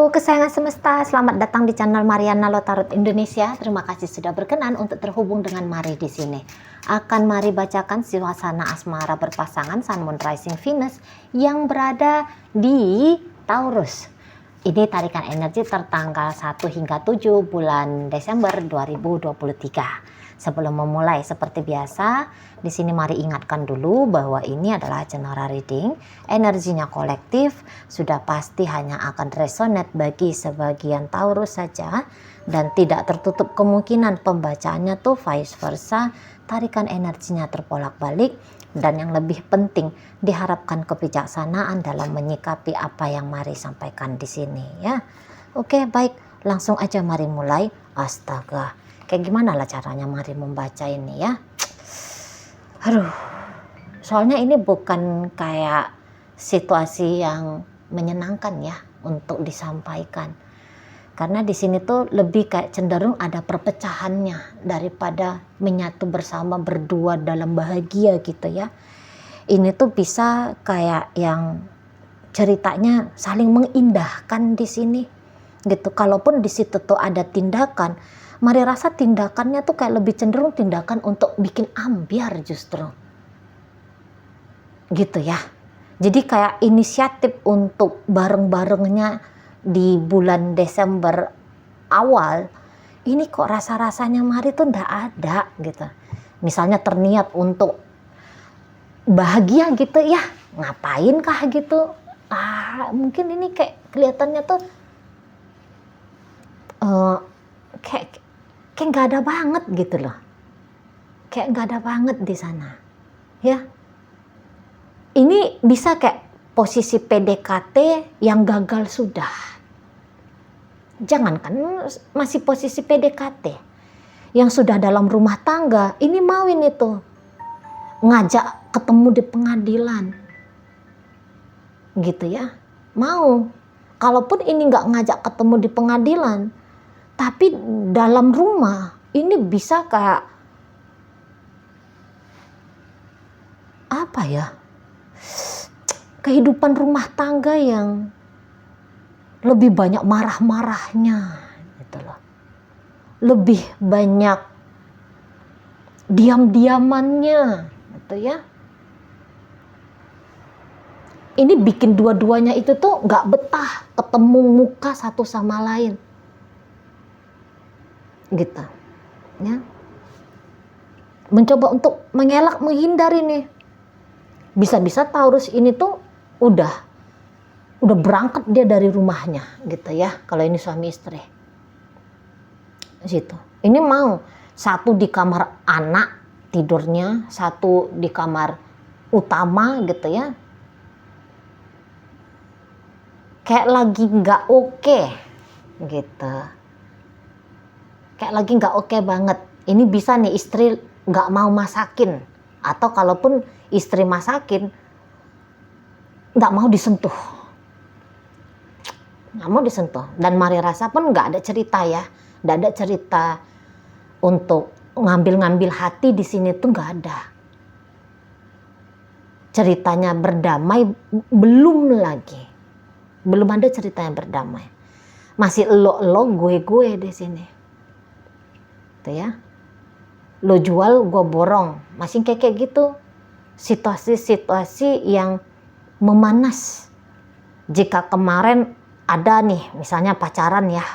Halo kesayangan semesta, selamat datang di channel Mariana Lotarot Indonesia. Terima kasih sudah berkenan untuk terhubung dengan Mari di sini. Akan Mari bacakan suasana asmara berpasangan Sun Moon Rising Venus yang berada di Taurus. Ini tarikan energi tertanggal 1 hingga 7 bulan Desember 2023. Sebelum memulai, seperti biasa, di sini mari ingatkan dulu bahwa ini adalah general reading. Energinya kolektif, sudah pasti hanya akan resonate bagi sebagian Taurus saja, dan tidak tertutup kemungkinan pembacaannya tuh vice versa. Tarikan energinya terbolak-balik, dan yang lebih penting, diharapkan kebijaksanaan dalam menyikapi apa yang mari sampaikan di sini ya. Oke, baik, langsung aja mari mulai. Astaga. Kayak gimana lah caranya mari membaca ini ya. Aduh, soalnya ini bukan kayak situasi yang menyenangkan ya untuk disampaikan. Karena di sini tuh lebih kayak cenderung ada perpecahannya daripada menyatu bersama berdua dalam bahagia gitu ya. Ini tuh bisa kayak yang ceritanya saling mengindahkan di sini gitu. Kalaupun di situ tuh ada tindakan, mari rasa tindakannya tuh kayak lebih cenderung tindakan untuk bikin ambiar justru. Gitu ya. Jadi kayak inisiatif untuk bareng-barengnya di bulan Desember awal, ini kok rasa-rasanya mari tuh ndak ada gitu. Misalnya terniat untuk bahagia gitu ya, ngapain kah gitu. Mungkin ini kayak kelihatannya tuh kayak nggak ada banget gitu loh, kayak nggak ada banget di sana ya. Ini bisa kayak posisi PDKT yang gagal sudah, jangankan masih posisi PDKT yang sudah dalam rumah tangga, ini mau ini tuh ngajak ketemu di pengadilan gitu ya, mau. Kalaupun ini nggak ngajak ketemu di pengadilan, tapi dalam rumah ini bisa kayak apa ya, kehidupan rumah tangga yang lebih banyak marah-marahnya gitu loh, lebih banyak diam-diamannya gitu ya. Ini bikin dua-duanya itu tuh nggak betah ketemu muka satu sama lain gitu ya. Mencoba untuk mengelak, menghindar ini. Bisa-bisa Taurus ini tuh udah berangkat dia dari rumahnya gitu ya, kalau ini suami istri situ. Ini mau satu di kamar anak tidurnya, satu di kamar utama gitu ya, kayak lagi nggak oke gitu, kayak lagi nggak oke banget. Ini bisa nih istri nggak mau masakin, atau kalaupun istri masakin nggak mau disentuh, dan mari rasa pun nggak ada cerita ya, nggak ada cerita untuk ngambil hati di sini tuh nggak ada. Ceritanya berdamai belum ada cerita yang berdamai, masih lo gue di sini tuh ya, lo jual gue borong, masih kayak gitu. Situasi yang memanas. Jika kemarin ada nih misalnya pacaran ya,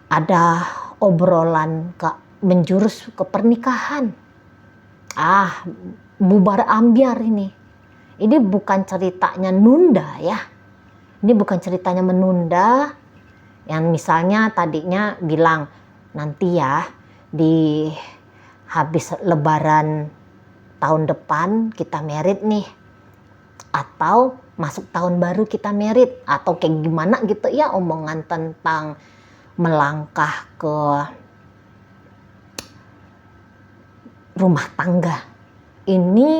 ada obrolan menjurus ke pernikahan, bubar ambiar ini bukan ceritanya nunda ya. Ini bukan ceritanya menunda, yang misalnya tadinya bilang nanti ya di habis lebaran tahun depan kita merit nih, atau masuk tahun baru kita merit, atau kayak gimana gitu ya, omongan tentang melangkah ke rumah tangga. Ini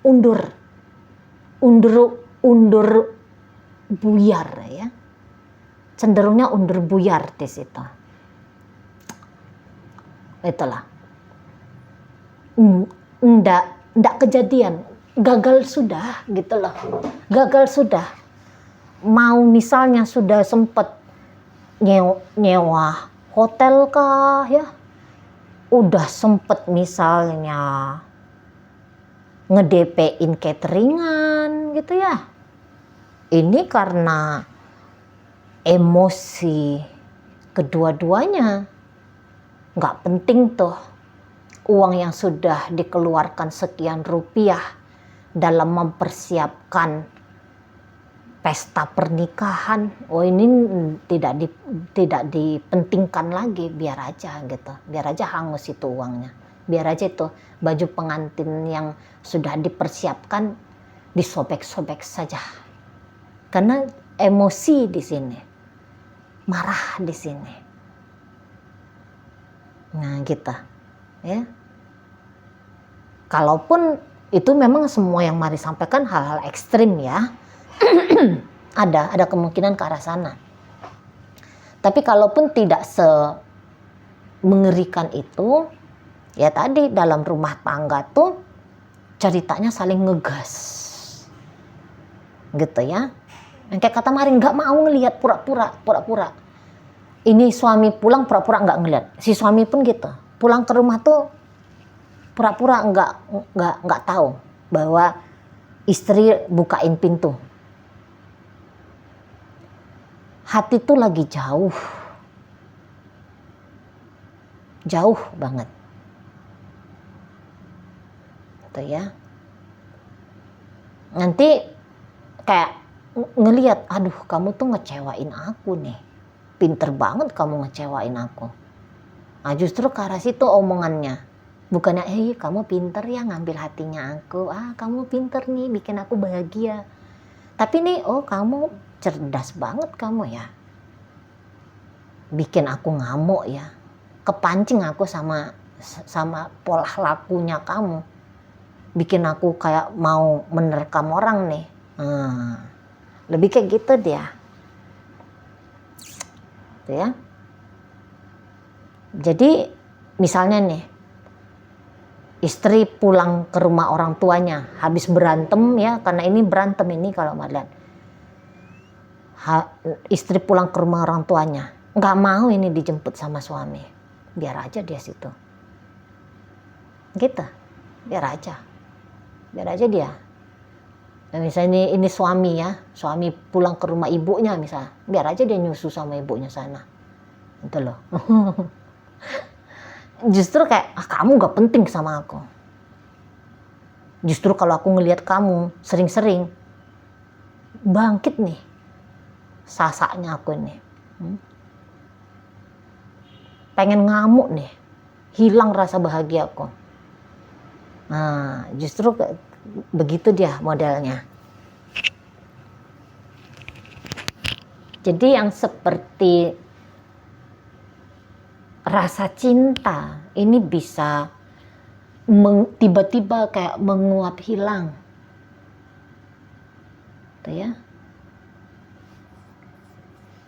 undur buyar ya, cenderungnya undur buyar di situ. Itulah, ndak kejadian, gagal sudah gitu loh, gagal sudah. mau misalnya sudah sempet nyewa hotel kah ya, udah sempet misalnya nge-DP-in cateringan gitu ya, ini karena emosi kedua-duanya. Nggak penting tuh uang yang sudah dikeluarkan sekian rupiah dalam mempersiapkan pesta pernikahan. Oh, ini tidak dipentingkan lagi, biar aja gitu, biar aja hangus itu uangnya, biar aja itu baju pengantin yang sudah dipersiapkan disobek-sobek saja, karena emosi di sini, marah di sini. Nah gitu ya. Kalaupun itu memang semua yang Mari sampaikan hal-hal ekstrim ya, ada kemungkinan ke arah sana. Tapi kalaupun tidak mengerikan itu, ya tadi dalam rumah tangga tuh ceritanya saling ngegas, gitu ya. Yang kayak kata Mari, nggak mau ngelihat, pura-pura. Ini suami pulang pura-pura nggak ngelihat, si suami pun gitu, pulang ke rumah tuh pura-pura nggak tahu bahwa istri bukain pintu. Hati tuh lagi jauh banget, gitu ya. Nanti kayak ngelihat, aduh kamu tuh ngecewain aku nih, pinter banget kamu ngecewain aku. Nah justru ke arah situ omongannya, bukannya kamu pinter ya ngambil hatinya aku, kamu pinter nih bikin aku bahagia. Tapi nih, oh kamu cerdas banget kamu ya, bikin aku ngamuk ya, kepancing aku sama pola lakunya kamu, bikin aku kayak mau menerkam orang nih. Lebih kayak gitu dia, gitu ya. Jadi misalnya nih, istri pulang ke rumah orang tuanya habis berantem ya, karena ini berantem ini kalau melihat istri pulang ke rumah orang tuanya, nggak mau ini dijemput sama suami, biar aja dia situ, gitu, biar aja dia. Nah, misalnya ini suami ya, suami pulang ke rumah ibunya misalnya, biar aja dia nyusu sama ibunya sana, gitu loh. Justru kayak, kamu gak penting sama aku. Justru kalau aku ngelihat kamu sering-sering bangkit nih sasaknya aku nih, pengen ngamuk nih, hilang rasa bahagia aku. Nah justru begitu dia modelnya. Jadi yang seperti rasa cinta ini bisa tiba-tiba kayak menguap hilang, gitu ya.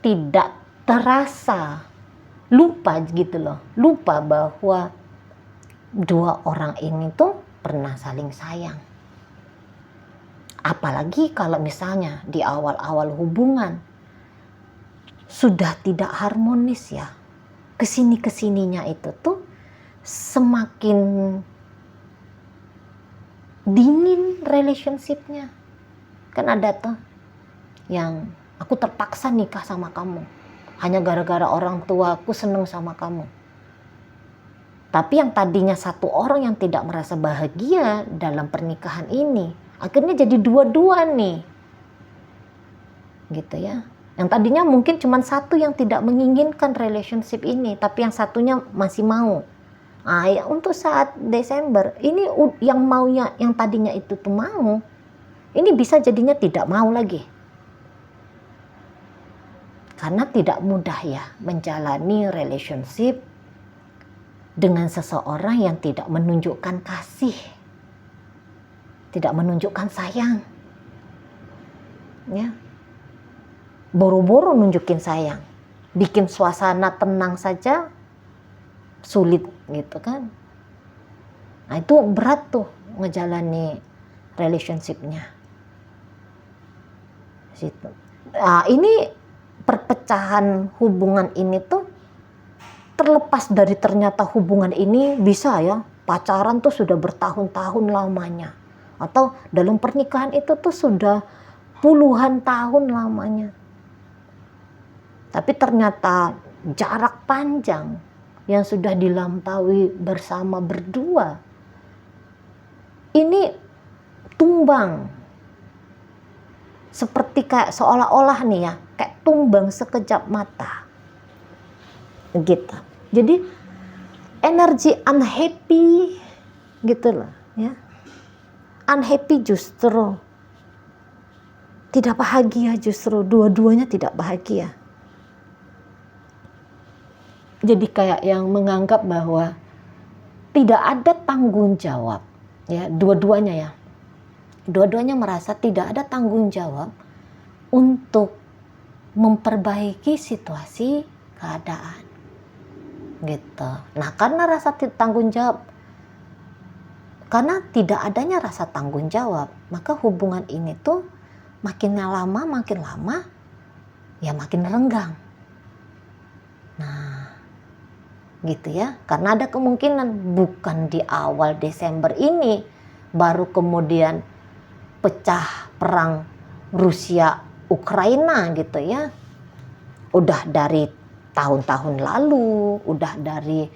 Tidak terasa, lupa gitu loh, lupa bahwa dua orang ini tuh pernah saling sayang. Apalagi kalau misalnya di awal-awal hubungan sudah tidak harmonis ya, kesininya itu tuh semakin dingin relationshipnya. Kan ada tuh yang, aku terpaksa nikah sama kamu hanya gara-gara orang tuaku seneng sama kamu. Tapi yang tadinya satu orang yang tidak merasa bahagia dalam pernikahan ini, akhirnya jadi dua-dua nih, gitu ya. Yang tadinya mungkin cuma satu yang tidak menginginkan relationship ini, tapi yang satunya masih mau. Ya untuk saat Desember ini, yang maunya, yang tadinya itu tuh mau, ini bisa jadinya tidak mau lagi. Karena tidak mudah ya menjalani relationship dengan seseorang yang tidak menunjukkan kasih, tidak menunjukkan sayang, ya. Boro-boro nunjukin sayang, bikin suasana tenang saja sulit gitu kan. Nah itu berat tuh ngejalani relationshipnya situ. Nah, ini perpecahan hubungan ini tuh terlepas dari ternyata hubungan ini bisa ya pacaran tuh sudah bertahun-tahun lamanya, atau dalam pernikahan itu tuh sudah puluhan tahun lamanya, tapi ternyata jarak panjang yang sudah dilampaui bersama berdua ini tumbang, seperti kayak seolah-olah nih ya, kayak tumbang sekejap mata gitu. Jadi energi unhappy gitu loh ya, unhappy justru tidak bahagia, justru dua-duanya tidak bahagia. Jadi kayak yang menganggap bahwa tidak ada tanggung jawab ya, dua-duanya merasa tidak ada tanggung jawab untuk memperbaiki situasi keadaan gitu. Nah, karena rasa tanggung jawab, karena tidak adanya rasa tanggung jawab, maka hubungan ini tuh makin lama ya makin renggang. Nah, gitu ya, karena ada kemungkinan bukan di awal Desember ini baru kemudian pecah perang Rusia Ukraina gitu ya, udah dari tahun-tahun lalu, udah dari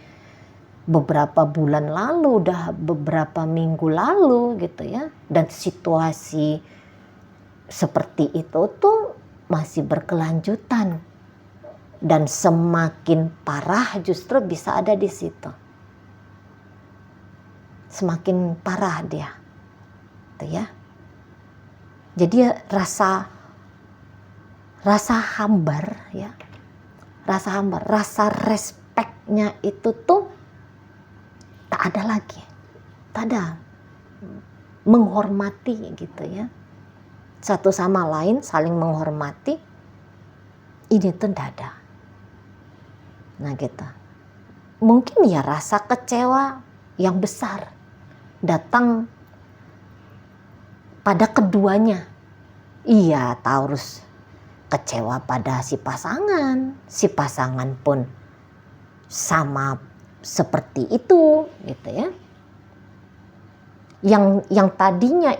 beberapa bulan lalu, udah beberapa minggu lalu gitu ya, dan situasi seperti itu tuh masih berkelanjutan. Dan semakin parah justru bisa ada di situ. Semakin parah dia. Gitu ya. Jadi rasa hambar ya. Rasa respeknya itu tuh tak ada lagi. Tak ada. Menghormati gitu ya. Satu sama lain saling menghormati. Ini tuh tidak ada. Nah gitu. Mungkin ya rasa kecewa yang besar datang pada keduanya. Iya, Taurus kecewa pada si pasangan pun sama seperti itu gitu ya. Yang tadinya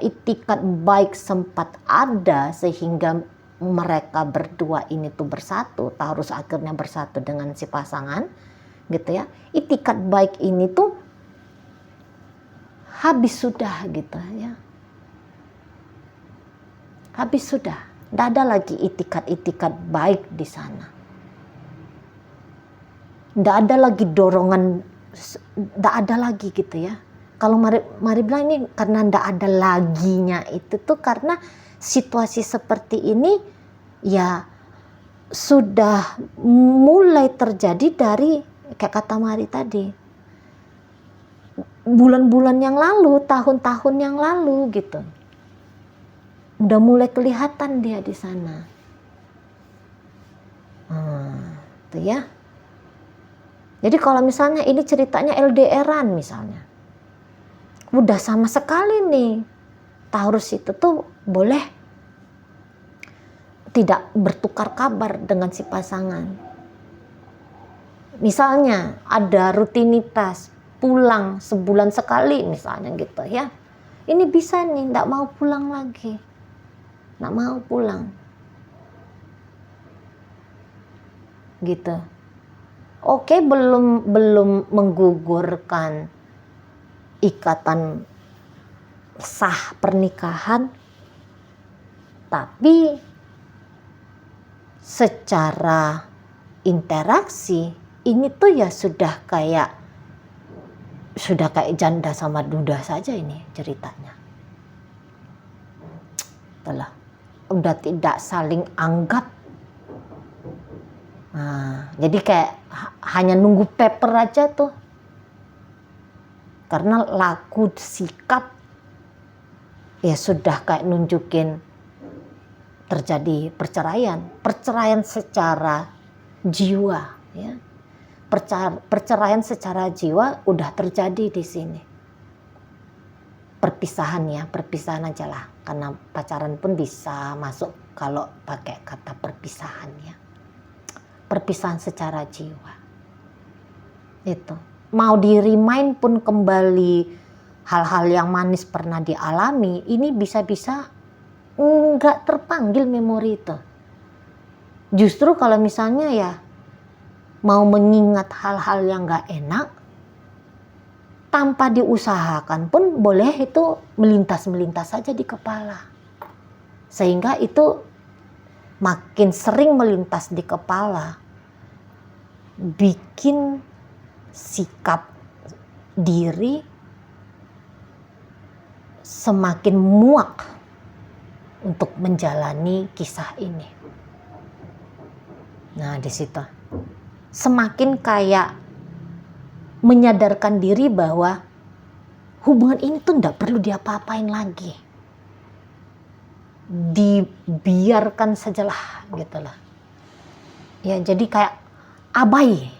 itikat baik sempat ada sehingga mereka berdua ini tuh bersatu, Taurus akhirnya bersatu dengan si pasangan gitu ya. Itikat baik ini tuh habis sudah gitu ya. Habis sudah, tidak ada lagi itikat baik di sana. Tidak ada lagi dorongan, tidak ada lagi gitu ya. Kalau mari bilang ini karena tidak ada laginya itu tuh karena situasi seperti ini ya sudah mulai terjadi dari kayak kata Mari tadi, bulan-bulan yang lalu, tahun-tahun yang lalu gitu. Udah mulai kelihatan dia di sana. Tuh ya. Jadi kalau misalnya ini ceritanya LDR-an misalnya, udah sama sekali nih Taurus itu tuh boleh tidak bertukar kabar dengan si pasangan. Misalnya ada rutinitas pulang sebulan sekali misalnya gitu ya. Ini bisa nih, tidak mau pulang lagi. Tidak mau pulang. Gitu. Oke, belum menggugurkan ikatan sah pernikahan, tapi secara interaksi ini tuh ya sudah kayak janda sama duda saja ini ceritanya. Itulah, udah tidak saling anggap. Nah, jadi kayak hanya nunggu paper aja tuh. Karena laku sikap ya sudah kayak nunjukin terjadi perceraian secara jiwa ya. Perceraian secara jiwa udah terjadi di sini. Perpisahan aja lah. karena pacaran pun bisa masuk kalau pakai kata perpisahan ya, perpisahan secara jiwa. Itu mau di remind pun kembali hal-hal yang manis pernah dialami, ini bisa-bisa nggak terpanggil memori itu. Justru kalau misalnya ya mau mengingat hal-hal yang nggak enak, tanpa diusahakan pun boleh itu melintas-melintas saja di kepala. Sehingga itu makin sering melintas di kepala, bikin sikap diri semakin muak untuk menjalani kisah ini. Nah, di situ semakin kayak menyadarkan diri bahwa hubungan ini tuh enggak perlu diapa-apain lagi. Dibiarkan sajalah gitu lah. Ya, jadi kayak abai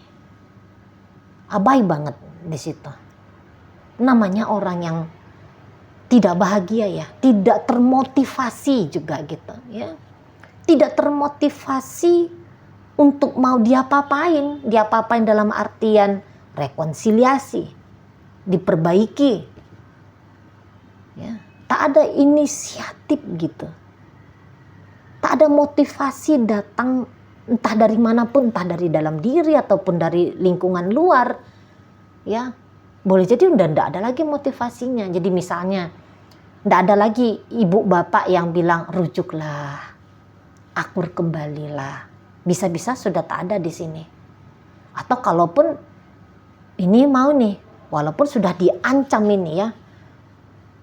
banget di situ. Namanya orang yang tidak bahagia ya, tidak termotivasi juga gitu ya. Tidak termotivasi untuk mau diapa-apain dalam artian rekonsiliasi, diperbaiki. Ya, tak ada inisiatif gitu. Tak ada motivasi datang entah dari manapun, entah dari dalam diri ataupun dari lingkungan luar. Ya, boleh jadi udah enggak ada lagi motivasinya. Jadi misalnya enggak ada lagi ibu bapak yang bilang rujuklah, akur kembalilah. Bisa-bisa sudah tak ada di sini. Atau kalaupun ini mau nih, walaupun sudah diancam ini ya,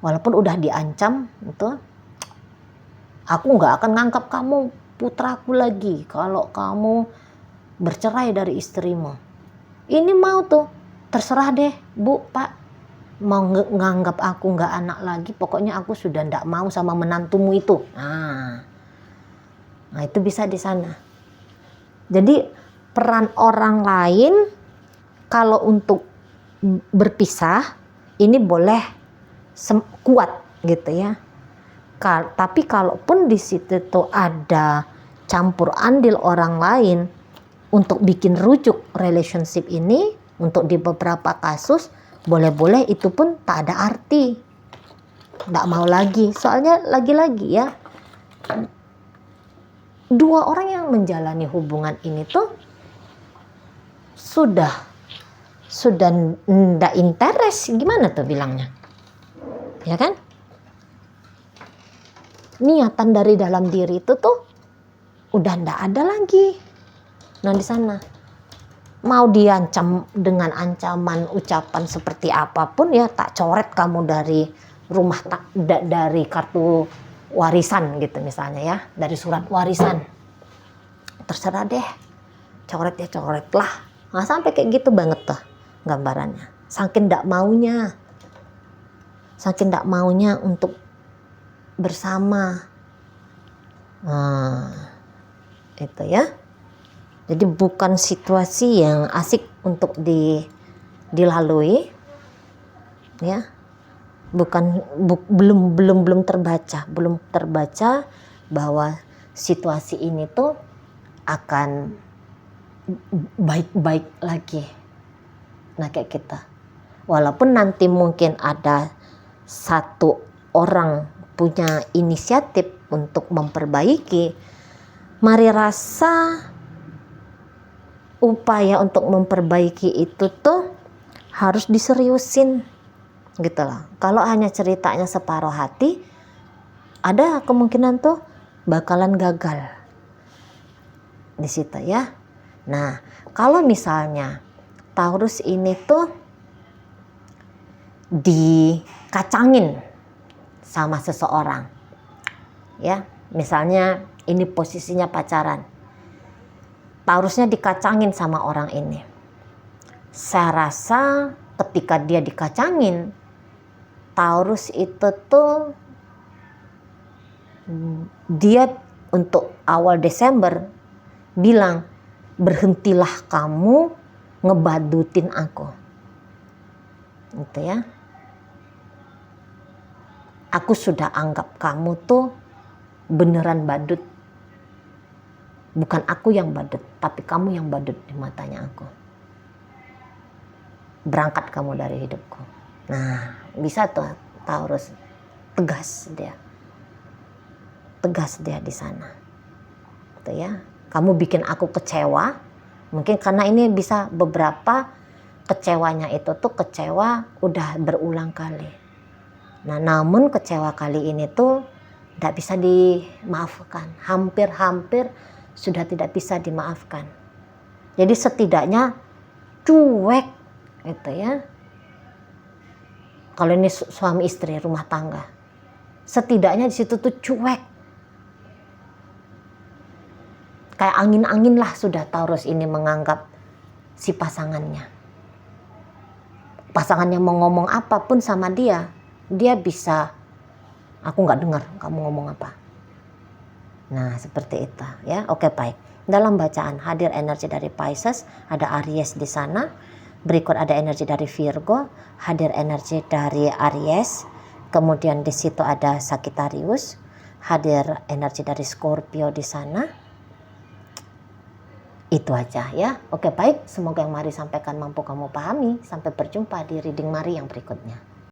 walaupun udah diancam itu, aku nggak akan nganggap kamu putraku lagi kalau kamu bercerai dari istrimu. Ini mau tuh, terserah deh bu, pak, mau nganggap aku nggak anak lagi, pokoknya aku sudah nggak mau sama menantumu itu. Nah itu bisa di sana. Jadi peran orang lain kalau untuk berpisah ini boleh kuat gitu ya. Tapi kalaupun di situ tuh ada campur andil orang lain untuk bikin rujuk relationship ini, untuk di beberapa kasus boleh-boleh itu pun tak ada arti. Nggak mau lagi. Soalnya lagi-lagi ya, dua orang yang menjalani hubungan ini tuh sudah ndak interest, gimana tuh bilangnya, ya kan? Niatan dari dalam diri itu tuh udah ndak ada lagi. Nah di sana mau diancam dengan ancaman ucapan seperti apapun ya, tak coret kamu dari rumah, dari kartu warisan gitu misalnya ya, dari surat warisan, terserah deh, coret ya coret lah. Nah sampai kayak gitu banget tuh gambarannya, saking ndak maunya untuk bersama. Nah itu ya, jadi bukan situasi yang asik untuk dilalui ya. Belum terbaca bahwa situasi ini tuh akan baik-baik lagi. Nah kayak kita, walaupun nanti mungkin ada satu orang punya inisiatif untuk memperbaiki, mari rasa upaya untuk memperbaiki itu tuh harus diseriusin gitu lah. Kalau hanya ceritanya separuh hati, ada kemungkinan tuh bakalan gagal di situ ya. Nah, kalau misalnya Taurus ini tuh dikacangin sama seseorang, ya, misalnya ini posisinya pacaran, Taurusnya dikacangin sama orang ini. Saya rasa ketika dia dikacangin, Taurus itu tuh dia untuk awal Desember bilang, berhentilah kamu ngebadutin aku, gitu ya. Aku sudah anggap kamu tuh beneran badut. Bukan aku yang badut, tapi kamu yang badut di matanya aku. Berangkat kamu dari hidupku. Nah, bisa tuh Taurus, tegas dia. Tegas dia di sana. Tuh ya. Kamu bikin aku kecewa. Mungkin karena ini bisa beberapa kecewanya itu tuh kecewa udah berulang kali. Nah, namun kecewa kali ini tuh tidak bisa dimaafkan. Hampir-hampir sudah tidak bisa dimaafkan. Jadi setidaknya cuek gitu ya. Kalau ini suami istri rumah tangga, setidaknya di situ tuh cuek. Kayak angin-angin lah sudah Taurus ini menganggap si pasangannya. Pasangannya mau ngomong apapun sama dia bisa, aku nggak dengar kamu ngomong apa. Nah, seperti itu ya. Oke, baik. Dalam bacaan hadir energi dari Pisces, ada Aries di sana. Berikut ada energi dari Virgo, hadir energi dari Aries. Kemudian di situ ada Sagittarius, hadir energi dari Scorpio di sana. Itu aja ya. Oke, baik. Semoga yang Mari sampaikan mampu kamu pahami. Sampai berjumpa di reading Mari yang berikutnya.